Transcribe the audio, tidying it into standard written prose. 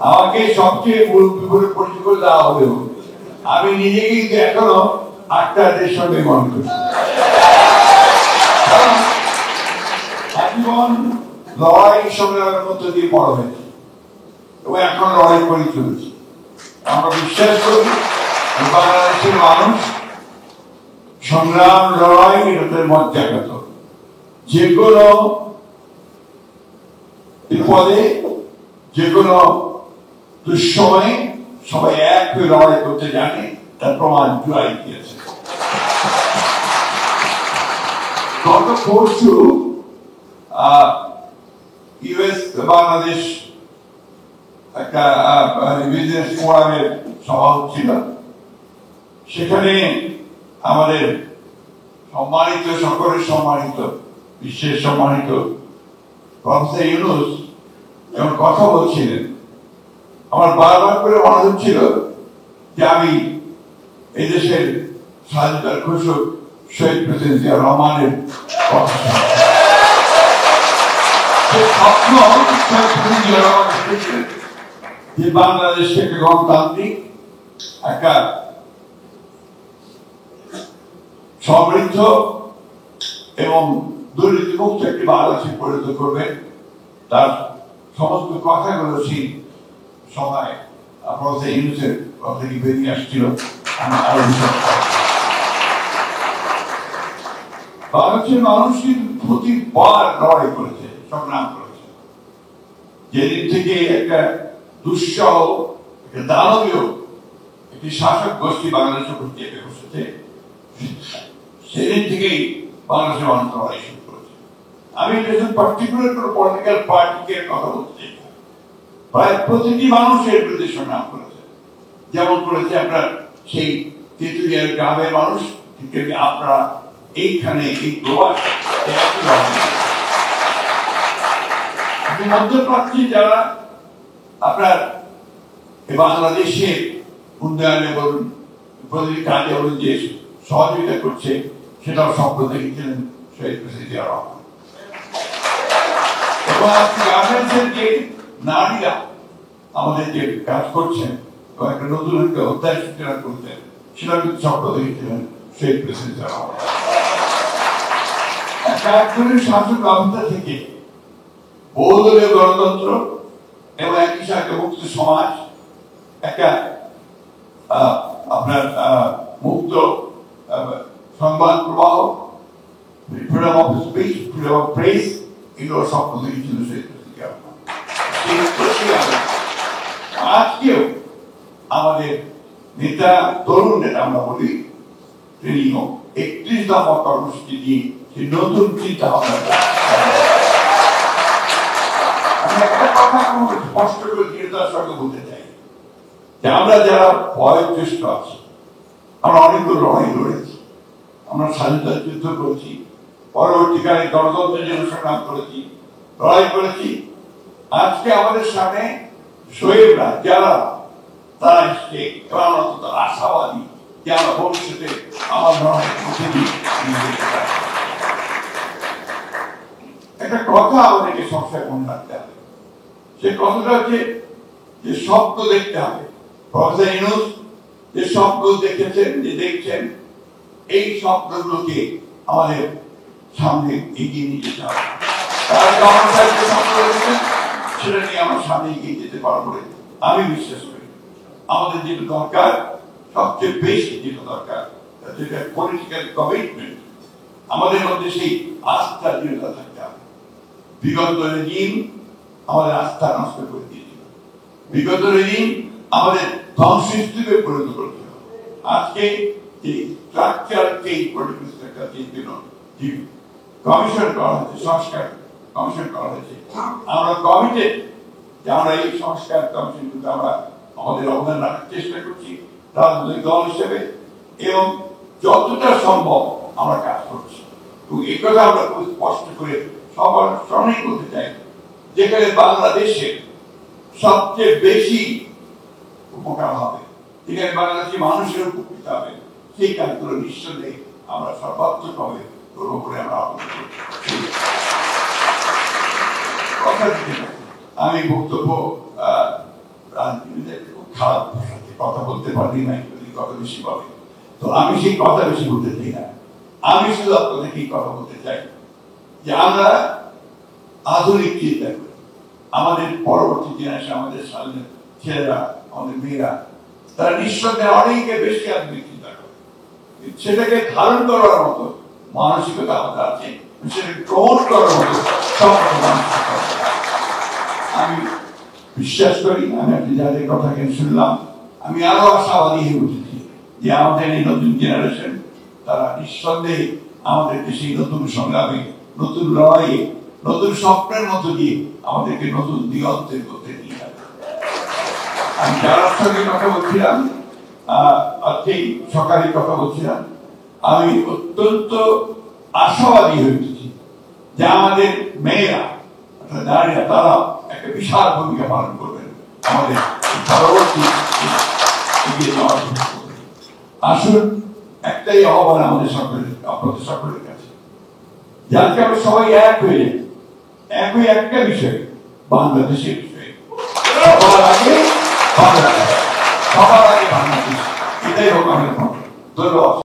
আমাকে সবচেয়ে মূল বিপরীত পরিচিত করে দেওয়া হলেও আমি নিজেকে কিন্তু এখনো আক্তারদের সঙ্গে মনে করি। আজীবন লড়াই সংগ্রামের মধ্য দিয়ে বড় হয়েছে এবং এখন লড়াই করে চলেছে। আমরা বিশ্বাস করি বাংলাদেশের মানুষ সংগ্রাম লড়াই এটাদের মজ্জাগত। যে কোনো বিপদে যে কোনো দুঃসময়ে সবাই এক হয়ে লড়াই করতে জানে, তার প্রমাণ জুলাই দিয়েছে। গত পরশু ইউএস বাংলাদেশ একটা বিজনেস ফোরামের সভা হচ্ছিল। সেখানে আমাদের সম্মানিত, সকলের সম্মানিত, বিশ্বের সম্মানিত প্রফেসর ইউনূস যখন কথা বলছিলেন, আমার বারবার করে মনে হচ্ছিল যে আমি এই দেশের স্বাধীনতার ঘোষক শহীদ প্রেসিডেন্ট জিয়া রহমানের কথা যে বাংলাদেশকে একটা গণতান্ত্রিক, একটা সমৃদ্ধ এবং দুর্নীতিমুক্ত একটি বাংলাদেশে পরিণত করবে। তার সমস্ত কথাগুলো সেই সময় প্রফেসর ইউনূসের কথা থেকে বেরিয়ে আসছিল। আমি আরো বাংলাদেশের মানুষ কিন্তু প্রতিবার লড়াই করেছে, সংগ্রাম করেছে। যেদিন থেকে একটা দুঃসহ, একটা দানবীয় একটি শাসক গোষ্ঠী বাংলাদেশের উপর চেপে বসেছে, সেদিন থেকেই বাংলাদেশের মানুষ লড়াই শুরু করেছে। আমি পার্টিকুলার কোনো পলিটিক্যাল পার্টিকে কথা বলতে চাই। প্রায় প্রতিটি মানুষের বিরুদ্ধে সংগ্রাম করেছে। যেমন করেছে আপনার সেই তেঁতুলিয়ার গ্রামের মানুষ, আপনারা এইখানে এই প্রবাস মধ্যপ্রাচ্যে যারা আপনার বাংলাদেশের উন্নয়নে বলুন, প্রতিটি কাজে বলুন, যে সহযোগিতা করছে, সেটাও স্বপ্ন দেখেছিলেন শহীদ প্রেসিডেন্ট জিয়া রহমান। এবং আজকে গার্মেন্টসের যে নারীরা আমাদের যে কাজ করছেন এবং একটা নতুন একটা অধ্যায় সূচনা করতেন, সেটা কিন্তু স্বপ্ন দেখেছিলেন শহীদ প্রেসিডেন্ট জিয়া রহমান। একজনের শাসক ব্যবস্থা থেকে বহুদলীয় গণতন্ত্র এবং একই সাথে মুক্ত সমাজ, একটা আপনার মুক্ত সংবাদ প্রবাহ, freedom of speech, freedom of press, এগুলো স্বপ্ন দেখেছিল শহীদ প্রেসিডেন্ট জিয়া রহমান। আজকেও আমাদের নেতা, তরুণ নেতা আমরা বলি, তিনিও 31 দফা কর্মসূচি দিয়ে সেই নতুন চিন্তা ভাবনা। আমি একটা কথা স্পষ্ট করে দৃঢ়তার সঙ্গে বলতে চাই যে আমরা যারা বয়োজ্যেষ্ঠ আছি, আমরা অনেকগুলো লড়াই লড়েছি, আমরা স্বাধীনতার যুদ্ধ করেছি, পরবর্তীকালে গণতন্ত্রের জন্য সংগ্রাম করেছি, লড়াই করেছি। আজকে আমাদের সামনে শহীদরা যারা, তারা এসছে এবং আমরা তো তার আশাবাদী যে আমরা ভবিষ্যতে আমার লড়াই করতে দিই। একটা কথা আমাদেরকে সবসময় মনে রাখতে হবে, সে কথাটা হচ্ছে যে স্বপ্ন দেখতে হবে। প্রফেসর ইউনূস যে স্বপ্ন দেখেছেন, যে দেখছেন, এই স্বপ্নগুলোকে আমাদের সামনে এগিয়ে নিয়ে যেতে হবে। সেটা নিয়ে আমরা সামনে এগিয়ে যেতে পারবো বলে আমি বিশ্বাস করি। আমাদের যেটা দরকার, সবচেয়ে বেশি যেটা দরকার, যেটা পলিটিক্যাল কমিটমেন্ট, আমাদের মধ্যে সেই আস্থা দৃঢ়তা থাকতে হবে। বিগত রেজিম আমাদের আস্থা নষ্ট করে দিয়েছিল, বিগত রেজিম আমাদের ধ্বংসস্তূপে পরিণত করেছিল। আজকে এই structure change, political structure change জন্য যে কমিশন করা হয়েছে, সংস্কার কমিশন করা হয়েছে, আমরা কমিটেড যে আমরা এই সংস্কার কমিশন কিন্তু আমরা আমাদের অবদান রাখার চেষ্টা করছি রাজনৈতিক দল হিসেবে, এবং যতটা সম্ভব আমরা কাজ করছি। এবং এই কথা আমরা খুব স্পষ্ট করে সবার সামনেই বলতে চাই, যেখানে বাংলাদেশের সবচেয়ে বেশি উপকার হবে, যেখানে বাংলাদেশি মানুষের উপকৃত হবে, সেই কাজগুলো নিঃসন্দেহে আমরা সর্বাত্মক হবে করবো বলে আমরা আমি বক্তব্য বলতে পারি না, কথা বেশি বলে। তো আমি সেই কথা বেশি বলতে চাই না। আমি শুধু আপনাদেরকে এই কথা বলতে চাই যে আমরা আধুনিক চিন্তা করি। আমাদের পরবর্তী জেনারেশন, আমাদের সামনে ছেলেরা, আমাদের মেয়েরা, তারা নিঃসন্দেহে অনেকে বেশি আধুনিক চিন্তা করে। সেটাকে ধারণ করার মতো মানসিকতা আমাদের আছে, সেটাকে গ্রহণ করার মতো মানসিকতা। আমি বিশ্বাস করি, আমি আপনি যাদের কথা শুনলাম, আমি আরো আশাবাদী হয়ে উঠেছি যে আমাদের এই নতুন জেনারেশন তারা নিঃসন্দেহে আমাদের দেশে নতুন সংগ্রামে, নতুন লড়াইয়ে, নতুন স্বপ্নের মধ্য দিয়ে আমাদেরকে নতুন দিগন্তের মধ্যে নিয়ে যাবে। আমি যারা সঙ্গে কথা বলছিলাম, আজকেই সকালে কথা বলছিলাম, আমি অত্যন্ত আশাবাদী হয়ে উঠেছি যে আমাদের মেয়েরা, নারীরা, তারা একটা বিশাল ভূমিকা পালন করবেন আমাদের পরবর্তী এগিয়ে যাওয়ার। আসুন, একটাই আহ্বান আমাদের সকলের, আপনাদের সকলের কাছে, যাতে আমরা সবাই এক হয়ে যাই, একই একটা বিষয়, বাংলাদেশের বিষয়ে। সবার আগে বাংলাদেশ, সবার আগে বাংলাদেশ, এটাই হোক আমাদের। ধন্যবাদ।